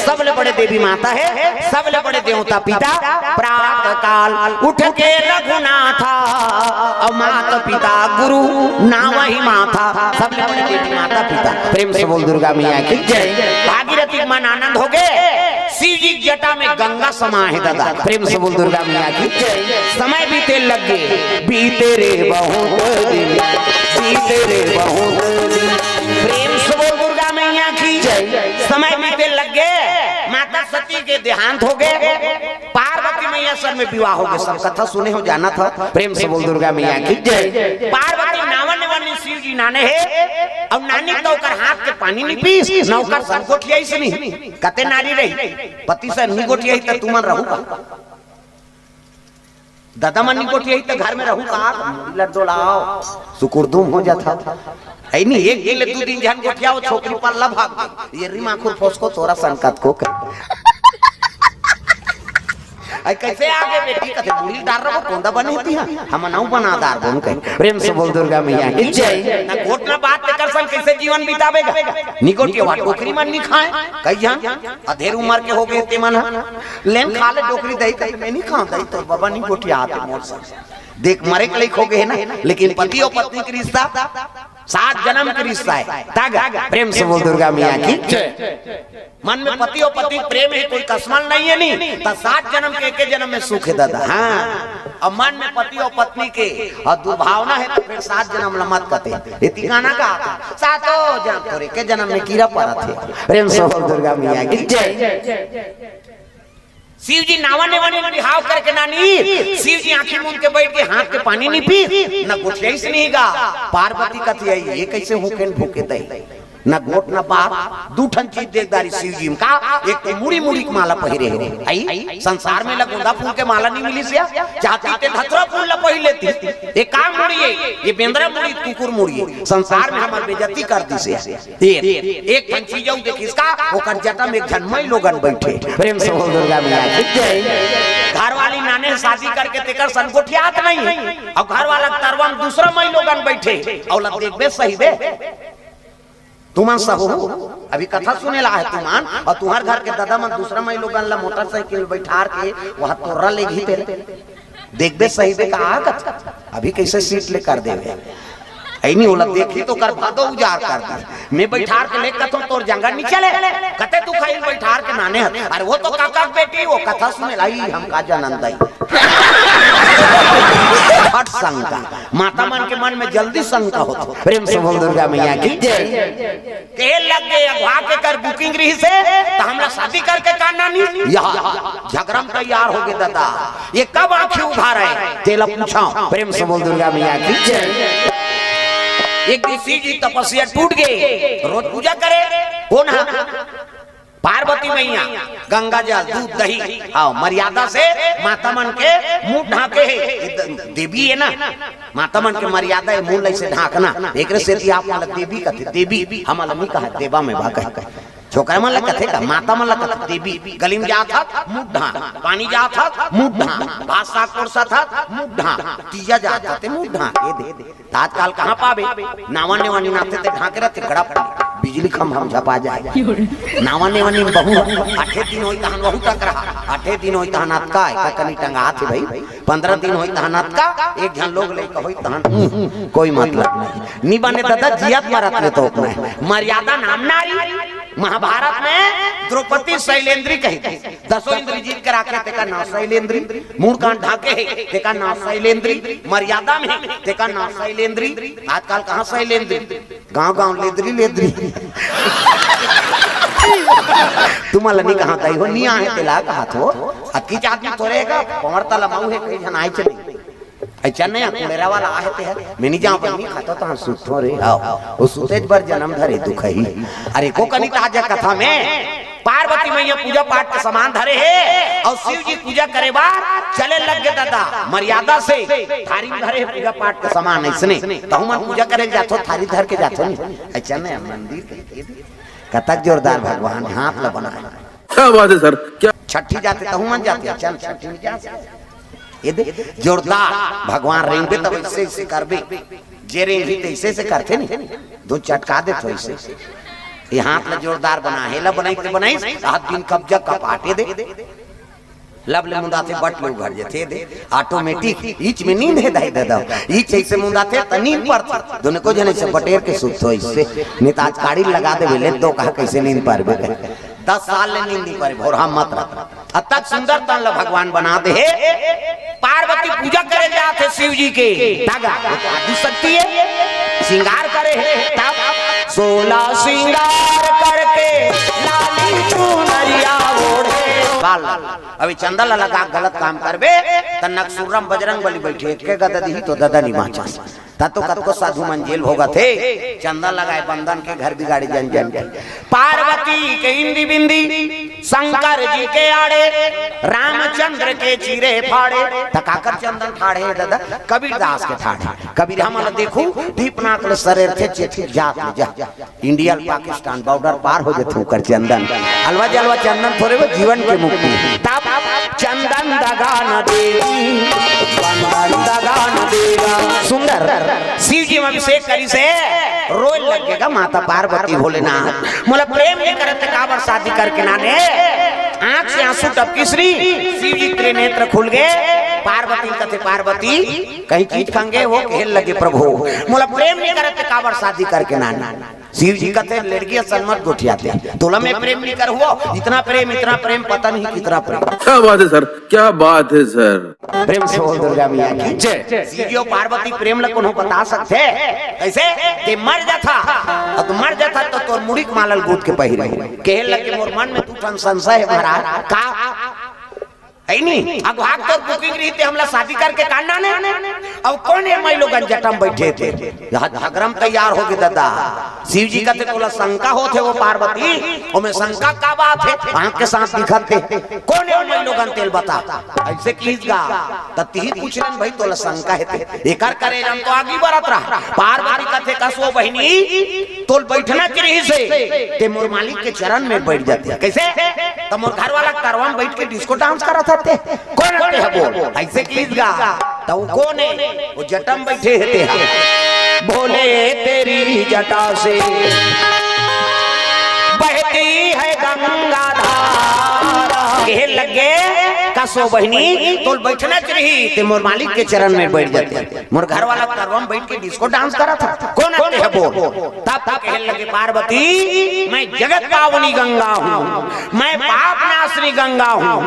सबले बड़े देवी माता है, सबले बड़े देवता पिता। प्रातः काल उठ के रघुनाथा और माता पिता गुरु नाम ही माथा, सबले बड़े देवी माता पिता। प्रेम से बोल दुर्गा मैया की जय। भागीरथी मन आनंद हो गए, शिव जी जटा में गंगा समा है दादा। प्रेम से बोल दुर्गा मैया की जय। समय बीते लग गए, बीते रे बहुत दिन, बीते रे बहुत दिन। प्रेम से बोल दुर्गा मैया की जय। समय बीते लग गए, माता सती के देहांत हो गए, पार्वती मैया सर में विवाह हो गए। सब कथा सुने हो जाना था। प्रेम से बोल दुर्गा मैया की जय। पार्वती नावन वाली शिव जी नाने है और नानी तो कर हाथ के पानी नहीं पीस, नौकर संकोठिया ही सुनी कते नारी रही पति से नहीं गोठिया ही तो तुमन रहूगा, दादा मन नहीं गोठिया ही तो घर में रहूगा। लड्डो लाओ सुकुरदुम हो जाता है नहीं। एक ले 2 दिन जन गोठिया वो छोकरी पर ला भाग गई, ये रिमा खुर फोस को तोरा संकट को आई कैसे आगे बेटी कथे बुली डार रहो कोंदा बने होती है हम नाउ बना दार बोन कह। प्रेम से बोल दुर्गा मैया की जय। ना गोट ना बात कर सन कैसे जीवन बितावेगा, निकोट के वाट टोकरी मन नहीं खाए कई जान अधेर उम्र के हो गए ते मन लेन खा ले टोकरी दही कहीं मैं नहीं खाऊं दही तो बाबा नहीं गोटिया आते मोर से देख मरे के हो गए ना। लेकिन पति और पत्नी का रिश्ता 7 जन्म का रिश्ता है तागा। प्रेम से बोल दुर्गा मैया की जय। मन में पति और पत्नी प्रेम है, कोई कसमल नहीं है नहीं तो 7 जन्म के एक जन्म में सुख है दादा। हाँ और मन में पति और पत्नी के और दुर्भावना है तो फिर 7 जन्म लमत कहते इतनी गाना का आता 7 जन्म और एक जन्म में कीड़ा पड़ा थे। प्रेम से बोल दुर्गा मैया की जय। शिव जी नावा नेवानी बिहाव करके नानी शिव जी आंखें मूंद के बैठ के हाथ के पानी नहीं पी, न गोठिया से नहीं गा। पार्वती कथी आई ये कैसे होके भूखे दई न गोट न बात 2 ठन चीज देखदारी शिव जी का। एक तो मुड़ी मुड़ी की माला पहिरे है आई संसार में लगोंदा फूल के माला नहीं मिली से चाहती ते धतरा फूल ला पहिर लेती। एक काम मुड़ी है ये बेंद्रा मुड़ी कुकुर मुड़ी संसार में हमार बेइज्जती कर दी से। एक ठन चीज देख इसका ओकर जटा में एक जन्मई लोगन बैठे। प्रेम से बोल दुर्गा मैया की जय। घर वाली नाने शादी करके तेकर संकोठियात नहीं और घर वाला तरवा में दूसरा मई लोगन बैठे औलत देखबे सही बे तुमान सब अभी कथा सुने ला है तुमान और तुम्हार घर के दादा मन दूसरा मई लोगन ला मोटरसाइकिल बैठार के वहां तोरा ले घी देखबे सही बे का अभी कैसे सीट ले कर देवे ऐ नहीं होला देखी तो कर भादो उजार कर दी मैं बैठार के ले कथो तोर जंगल नहीं चले कते तू खाई बैठार के नाने अरे वो तो काका बेटी वो कथा सुने लाई हम का जानंदाई हट शंका माता मन के मन में जल्दी शंका होता। प्रेम से बोल दुर्गा मैया की जय। के लग गए अगवा के कर बुकिंग रही से तो हमरा शादी करके काना नहीं यहाँ झगड़म तैयार हो गए दादा ये कब आंखें उभा रहे तेला पूछा। प्रेम से बोल दुर्गा मैया की जय। एक दिन शिव जी तपस्या टूट गए, रोज पूजा करे कौन है पार्वती मैया गंगा जल दूध दही आओ मर्यादा से माता मन के मुंह ढाके है देवी है ना माता मन के मर्यादा है मुंह से ढाकना एक से आप वाला देवी कहते देवी हमारा नहीं कहा देवा में भाग छोकरा मन ला कथे का माता मन ला कथे देवी गली में जा था मुंह ढा पानी जा था मुंह ढा भात साग कोरसा था मुंह ढा तीजा जा थे मुंह ढा ये दे आजकल कहां पावे नावा नेवानी नाते ते ढाके रहते गड़ा बिजली खम हम झपा जाए नावा नेवानी बहु 8 दिन होई तहन बहु तक रहा 8 दिन होई तहन अतका का कनी टंगा थे भाई 15 दिन होई तहन अतका एक जन लोग ले होई तहन कोई मतलब नहीं बने दादा जियत मरत में तो मर्यादा नाम नारी महाभारत में द्रौपदी शैलेंद्री कही थी 10 इंद्री जीत कर आके तेका नाम शैलेंद्री मुंह कान ढाके है तेका नाम शैलेंद्री मर्यादा में तेका नाम शैलेंद्री आजकल कहां शैलेंद्री गांव गांव लेद्री लेद्री तुम्हारा नहीं कहां ताई हो नहीं आए तेला कहा तो अक्की आदमी तोरेगा पवरता लमाऊ है कई जन आए चले अच्छा नहीं मेरा वाला आहते है मैं नहीं जाऊं नहीं खाता तो सुतो रे आओ वो सुतेज पर जन्म धरे दुख ही। अरे को कनी ताजा कथा में पार्वती मैया पूजा पाठ के समान धरे है और शिव जी पूजा करे बार चले लग गए दादा मर्यादा से थारी धरे पूजा पाठ के समान इसने तो हम पूजा करे जातो थारी धर के जातो नहीं अच्छा नहीं मंदिर कतक जोरदार भगवान हाथ ला बनाए क्या बात है सर क्या छठी जाते तो हम जाते चल छठी में जा ये दे जोरदार भगवान रेंगे तब ऐसे ऐसे करबे जे रेंगे ऐसे ऐसे करते नहीं दो चटका दे तो ऐसे ये हाथ में जोरदार बना है ला बनाई हाथ दिन कब्जा कपाटे दे लब ले मुंडा थे बट लोग घर जे दे ऑटोमेटिक ईच में नींद है दाई दादा ईच ऐसे मुंडा थे त नींद पर दोनों को जने से बटेर के सुत हो इससे नेताज काड़ी लगा दे ले तो कहा कैसे नींद पर बे 10 साल ले नींद नहीं पर भोरा मत अब तक सुंदर तन ला भगवान बना दे पार्वती पूजा करे जाते शिव जी के धागा आदि सकती है श्रृंगार करे तब 16 श्रृंगार करके लाली चुनरिया ओढ़े अभी चंदा लगा गलत काम करबे तन्नक सुरम बजरंग बली बैठे के गदा दी तो दादा नहीं बाचा ततो कतो साधु मंजिल होगा थे चंदा लगाए बंधन के घर बिगाड़ी जन जन पार्वती के इंदी बिंदी शंकर जी के आड़े रामचंद्र के चीरे फाड़े तकाकर चंदन फाड़े दादा कबीर दास के ठाड़े कबीर हम देखू दीपनाथ ले शरीर थे चेठी जात जा इंडिया पाकिस्तान बॉर्डर पार हो जथू कर चंदन अलवा जलवा चंदन थोड़े वो जीवन के मुक्ति तब चंदन दगा न देवी चंदन दगा न देगा सुंदर शिव जी में अभिषेक करी से रोए लगेगा माता पार्वती भोलेनाथ मोला प्रेम नहीं करते काबर शादी करके नाने आंख से आंसू टपकी श्री शिव जी के नेत्र खुल गए पार्वती कथे पार्वती कहीं चीज खंगे वो खेल लगे प्रभु मोला प्रेम नहीं करते काबर शादी करके नाना शिव जी कहते लड़कियां सलमत गोठियाते तोला में प्रेम नहीं कर हुआ इतना प्रेम पता नहीं कितना प्रेम क्या बात है सर क्या बात है सर प्रेम से बोल दुर्गा मैया की जय शिव जी और पार्वती प्रेम ल कोनो बता सकते कैसे कि मर जाता और तो मर जाता तो तोर मुड़ी मालल गुद के पहिरे कहे लगे मोर मन में तू ठन संशय है महाराज का है नहीं अगवाग तो बुकिंग रही थी हमला शादी करके काटना ने अब कौन है मैं लोग जटम बैठे थे यहाँ झगड़म तैयार हो गए दादा शिव जी कहते तोला शंका हो थे वो पार्वती और मैं शंका का बात है आंख के साथ दिखते कौन है मैं लोग तेल बता ऐसे कीजगा तब ही पूछलन भाई तोला शंका है थे एकर करे हम तो आगे बढ़त रहा पार्वती कहते कसो बहनी तोल बैठना चाहिए से ते मोर मालिक के चरण में बैठ जाते कैसे तो मोर घर वाला करवा में बैठ के डिस्को डांस करा था कौन है बोल ऐसे कीजगा तो कौन है वो जटम बैठे हैं भोले तेरी जटा से बहती है गंगा धारा कहे लगे कसो बहनी तोल बैठना चाहिए ते मोर मालिक के चरण में बैठ जाते मोर घर वाला करवा में बैठ के डिस्को डांस करा था कौन है बोल तब कहे लगे पार्वती मैं जगत पावनी गंगा हूँ मैं पाप नाशनी गंगा हूँ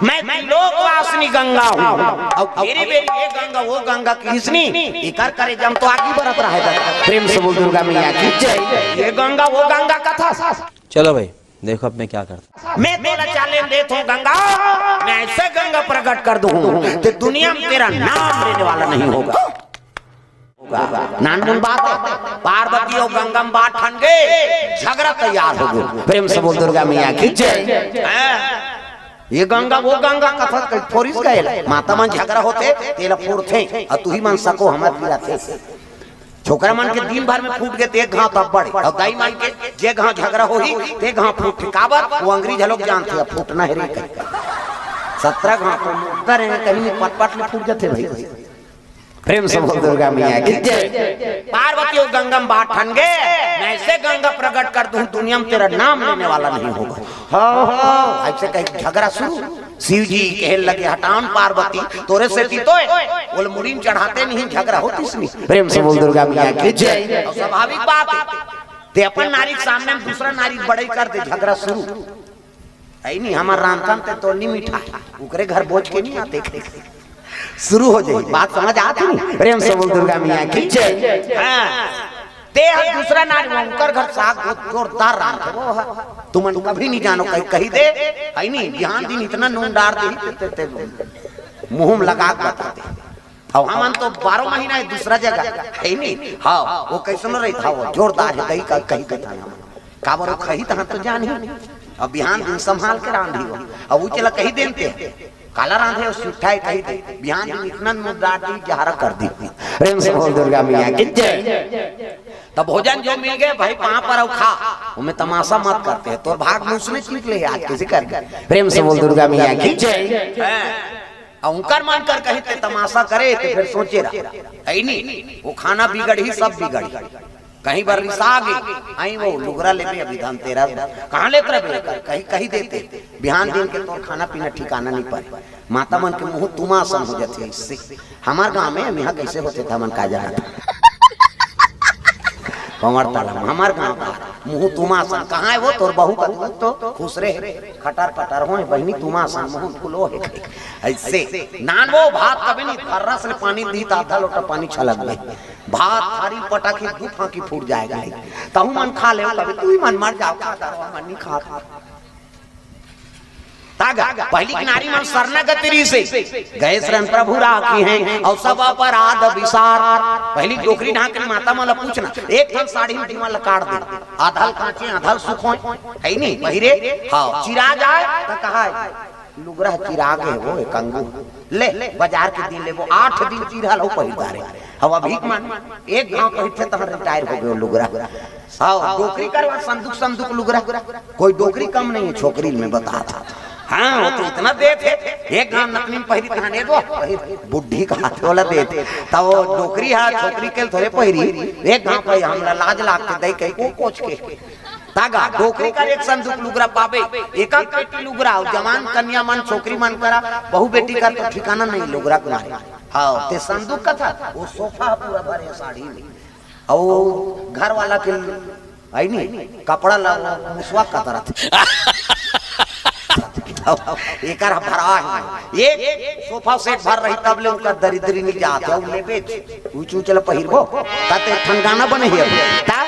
मैं लोक वासनी गंगा हूँ और मेरी बेटी ये गंगा वो गंगा किसनी इकर करे जम तो आगे बढ़त रहा है प्रेम से बोल दुर्गा मैया की जय ये गंगा वो गंगा कथा चलो भाई देखो अब मैं क्या करता मैं तेरा चैलेंज देता हूँ गंगा मैं ऐसे गंगा प्रकट कर दूँ तो दुनिया में तेरा नाम लेने वाला नहीं होगा नानमुन बात है पार्वती और गंगा में बात ठन गए झगड़ा तैयार हो गए प्रेम से बोल दुर्गा मैया की जय ये गंगा वो गंगा कथा फोरिस गए माता मन झगड़ा होते तेला फोड़ते और तू ही मन सको हमारे पिलाते छोकरा मन के दिन भर में फूट गए ते घाव तब बड़े और दाई मन के जे घाव झगड़ा होही ते घाव फूट काबर वो अंग्रेज लोग जानते हैं फूटना है रे 17 घाव तो मुक्तर है कहीं पट में फूट जाते भाई प्रेम से बोल दुर्गा मैया की जय पार्वती और गंगा में बात ठन गए मैं ऐसे गंगा प्रकट कर दूं दुनिया में तेरा नाम लेने वाला नहीं होगा हाँ ऐसे कहीं झगड़ा शुरू शिव जी कहे लगे हटान पार्वती तोरे से तीतोए बोले मुड़ी में चढ़ाते नहीं झगड़ा होती इसमें प्रेम से बोल दुर्गा मैया की जय स्वाभाविक बात है ते अपन नारी के सामने दूसरा नारी बड़ाई कर दे झगड़ा शुरू है नहीं हमारा रामकान ते तो नहीं मीठा उकरे घर बोझ के नहीं आते शुरू हो जाए बात समझ आती नहीं प्रेम से बोल दुर्गा मैया की जय ते दूसरा नारी उनकर घर साग जोरदार राम तुम कभी नहीं जानो कही दे है नहीं ध्यान दिन इतना नून डार दे मुंह में लगा बताते और हम तो 12 महीना है दूसरा जगह है नहीं हाँ वो कैसे न रही था वो जोरदार है कहीं कहीं कहता काबर कही तहां तो जान ही अब बिहान दिन संभाल के रांधी हो अब वो चला कही देते काला रांधे और सुठाई कही दे बिहान दिन इतना मुद्दा दी जहरा कर दी प्रेम से बोल दुर्गा मैया की जय तब भोजन जो मिल गए भाई वहां पर खा हमें तमाशा मत करते तो भाग में उसने निकले आज किसी कर प्रेम से बोल दुर्गा मैया की जय उनकर मन कर कहीं तमाशा करे तो फिर सोचे रहा नहीं वो खाना बिगड़ ही सब बिगड़ कहीं बार रिसा गई आई वो लुगरा ले अभी धनतेरस कहाँ लेते रहे कहीं कहीं देते बिहान दिन के तोर खाना पीना ठिकाना नहीं पाए माता मन के मुंह तुमासन हो जाते इससे। हमारे गाँव में यहाँ कैसे होते थे मन का जाना था हमारे गाँव का मुँह तुमासन कहाँ है वो तोर बहू का तो खुश रहे खटर पटर हो बहनी तुमासन मुँह फुलो है ऐसे नान वो भात कभी नहीं खर्रा से पानी दी आधा लोटा पानी छलक गई भात थारी पटाखी दू फांकी फूट जाएगा तहु मन खा ले कभी तू ही मन मर जाओ मन नहीं खा तागा पहली किनारी मन शरणागति से गए शरण प्रभु राखी हैं और सब अपराध विसार। पहली डोकरी ढाक के माता मला पूछना एक थन साड़ी में दीवाल काट दे आधल कांचे आधल सुख होए है नहीं पहिरे हां चिरा जाए त कहा लुगरा चिराग है वो कंगू ले बाजार के दिन ले वो 8 दिन चिरा लो पहिदारे अब अभी मान एक गांव पहिथे त रिटायर हो गयो लुगरा हां डोकरी करवा संदूक संदूक लुगरा कोई डोकरी कम नहीं है छोकरी में बता था। हाँ वो तो इतना दे थे एक गांव नकली में पहिरी कहाने दो बुढ़ी का हाथ वाला दे थे तब वो डोकरी है छोकरी के थोड़े पहिरी एक गांव पे हमरा लाज लागते दई कई को कोच के तागा डोकरी का एक संदूक लुगरा पाबे एक पेटी लुगरा जवान कन्या मन छोकरी मन करा बहु बेटी का तो ठिकाना नहीं लुगरा कुमारी हां ते संदूक का था वो सोफा पूरा भरे साड़ी में और घर वाला के आई नहीं कपड़ा मुसवा का तरह एक भरा है एक सोफा सेट भर रही तब ले उनका दरिद्री नहीं जाते और ले बेच ऊंच चल पहिरबो ताते ठंगाना बने है ता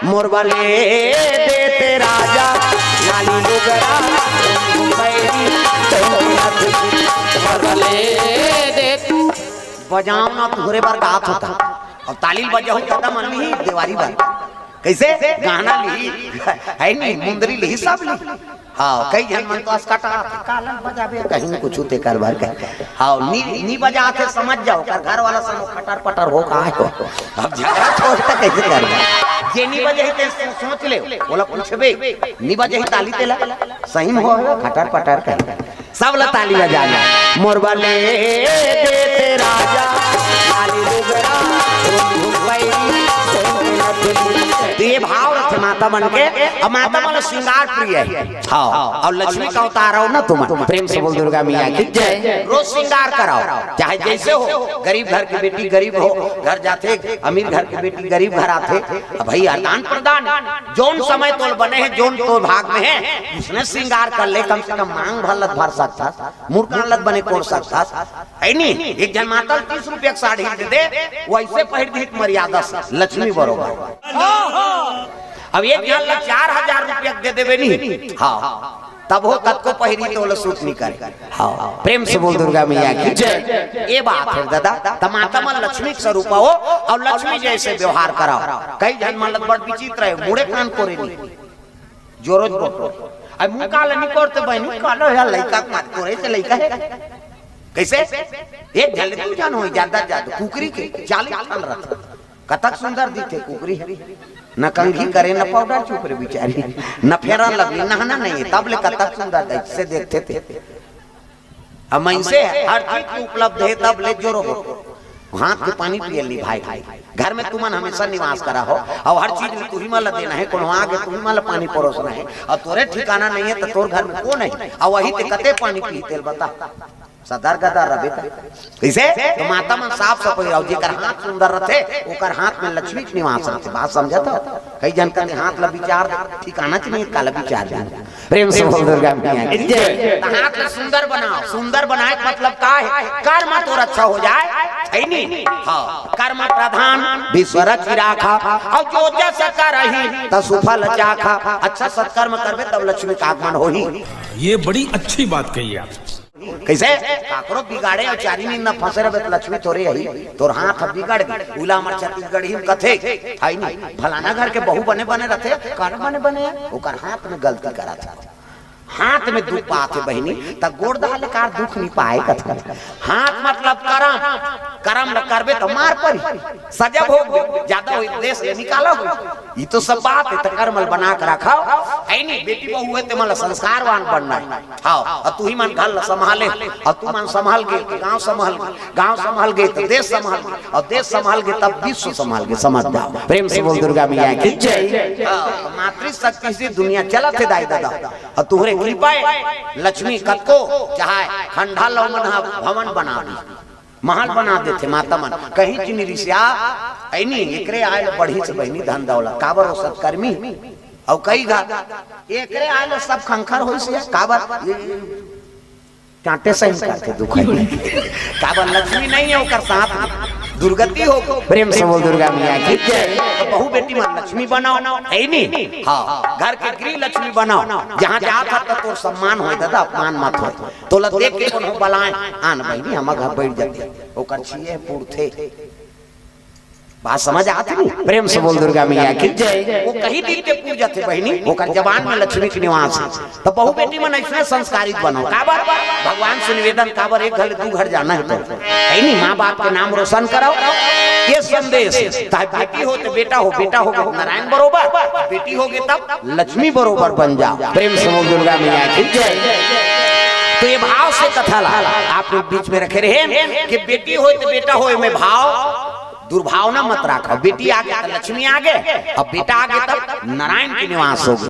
मोरबा ले देते राजा लाली लुगरा मुंबई मोरबा ले दे बजाओ ना पूरे बार गात होता और तालील बजाओ ज्यादा मन ली देवारी बार कैसे गाना ली है नहीं मुंदरी ली सब ली हाँ कई जन मन तो अस्कटा कालन बजाबे कहीं कुछ उते करबार के हाँ नी बजाते समझ जाओ कर घर वाला सब खटर पटर हो कहाँ हो अब झगड़ा छोड़ता कैसे करबा जे नी बजे ते सोच ले बोला पूछबे नी बजे ताली तेला सही में हो खटर पटर कर सब ला ताली बजाना मोरबा ले देते राजा लाली लुगरा ये भाव रखे माता मन के और माता मन श्रृंगार प्रिय है हाँ और लक्ष्मी का अवतार हो ना तुम प्रेम से बोल दुर्गा मैया की जय। रोज श्रृंगार कराओ चाहे जैसे हो गरीब घर की बेटी गरीब हो घर जाते अमीर घर की बेटी गरीब घर आते भाई आदान प्रदान जोन समय तोल बने हैं जोन तो भाग में है उसने श्रृंगार कर ले कम से कम मांग भरलत भर सकता मूर्खानलत बने कोर सकता है नहीं एक जन माता 30 रुपया साड़ी दे दे वैसे पहिर दी मर्यादा लक्ष्मी बरोबर अब एक जन 4000 रुपया दे देवे नहीं हाँ तब हो कद को पहिरी तो सूट नहीं करे हाँ प्रेम से बोल दुर्गा मैया की जय। ये बात है दादा तमाता मन लक्ष्मी स्वरूप हो और लक्ष्मी जैसे व्यवहार कराओ कई जन मन बड़ विचित्र है मुड़े कान कोरे नहीं जोरोज बोलो अब मुंह काला नहीं करते बहनी कालो है लड़का मत कोरे से लड़का है कैसे एक झलक तू जान हो ज्यादा ज्यादा कुकरी के 40 साल रहा कतक सुंदर दिखे कुकरी न कंघी करे न पाउडर चुप रे बिचारी न फेरा लगली नहाना नहीं तब ले कतक सुंदर से देखते थे अब मैं से हर चीज उपलब्ध है तब ले जोरो हाथ के पानी पिए ली भाई घर में तुमन हमेशा निवास करा हो और हर चीज में तुम्ही माला देना है कोनो आगे तुम्ही माला पानी परोसना है और तोरे ठिकाना नहीं है तो तोर घर में कौन है और वही ते कते पानी पी तेल बता सदर गदर रबे कैसे तो माता मन साफ सफाई और जेकर हाथ सुंदर रहते ओकर हाथ में लक्ष्मी के निवास रहते बात समझा तो कई जन के हाथ ला विचार ठिकाना च नहीं काला विचार प्रेम से बोल दुर्गा मैया जय। हाथ में सुंदर बनाओ सुंदर बनाए मतलब का है कर्म तोर अच्छा हो जाए है नहीं हां कर्म प्रधान विश्वर की राखा और जो जस करही त सुफल चाखा अच्छा सत्कर्म करबे तब लक्ष्मी का आगमन होही। ये बड़ी अच्छी बात कही आप कैसे काकरो बिगाड़े और चारी नींद न फंसे रहे तो लक्ष्मी तोरे यही तोर हाथ बिगड़ गई उला मर छत्तीसगढ़ी में कथे आई नहीं फलाना घर के बहू बने बने रहते कर बने बने ओकर हाथ में गलती करा था हाथ में दुख पाते बहनी तब गोड़ दाल कार दुख नहीं पाए कथा हाथ मतलब करम न करबे तो मार पड़ी सजब हो ज्यादा हो देश से निकाला हो ये तो सब बात है तो कर्मल बना कर रखा है नहीं बेटी बहू हुए ते मला संस्कारवान बनना है। हाँ और तू ही मन घर संभाले और तू मन संभाल गए गांव संभाल गए तो देश संभाल गए और देश संभाल गए तब विश्व संभाल गए। समझ जाओ। प्रेम से बोल दुर्गा मैया की जय। मातृशक्ति से दुनिया चलत है दाई दादा और तुहरे कृपा लक्ष्मी कतको चाहे खंडा लौमन भवन बना दी महल बना देते माता मन कहीं की निरिसिया ऐनी एकरे आयल बढ़ी से बहनी धन दौलत काबर हो सत्कर्मी और कई गा एकरे आयल सब खंखर होई से काबर कांटे सही करते दुख काबर लक्ष्मी नहीं है ओकर साथ दुर्गति हो। प्रेम से बोल दुर्गा मैया की जय। तो बहू बेटी मन लक्ष्मी बनाओ है नहीं। हाँ घर के गृह लक्ष्मी बनाओ जहाँ जात था तो सम्मान हो दादा अपमान मत हो तो ल देख के कोनो बलाए आन बहनी हम घर बैठ जाते ओकर छिए पुरथे बात समझ आती नहीं। प्रेम से बोल दुर्गा मैया की जय। वो कहीं दिन के पूजा थे बहनी ओकर जबान में लक्ष्मी के निवास है तो बहू बेटी मन ऐसे संस्कारित बनो काबर भगवान से निवेदन काबर एक घर दू घर जाना है तो है नहीं माँ बाप के नाम रोशन करो ये संदेश चाहे बेटी हो तो बेटा हो नारायण बरोबर बेटी होगे तब लक्ष्मी बरोबर बन जाओ। प्रेम से बोल दुर्गा मैया की जय। तो ये भाव से कथा ला आप लोग बीच में रखे रहे कि बेटी हो तो बेटा हो में भाव दुर्भावना मत रखो। बेटी आगे तो लक्ष्मी आगे और बेटा आगे तब नारायण के निवास होगी।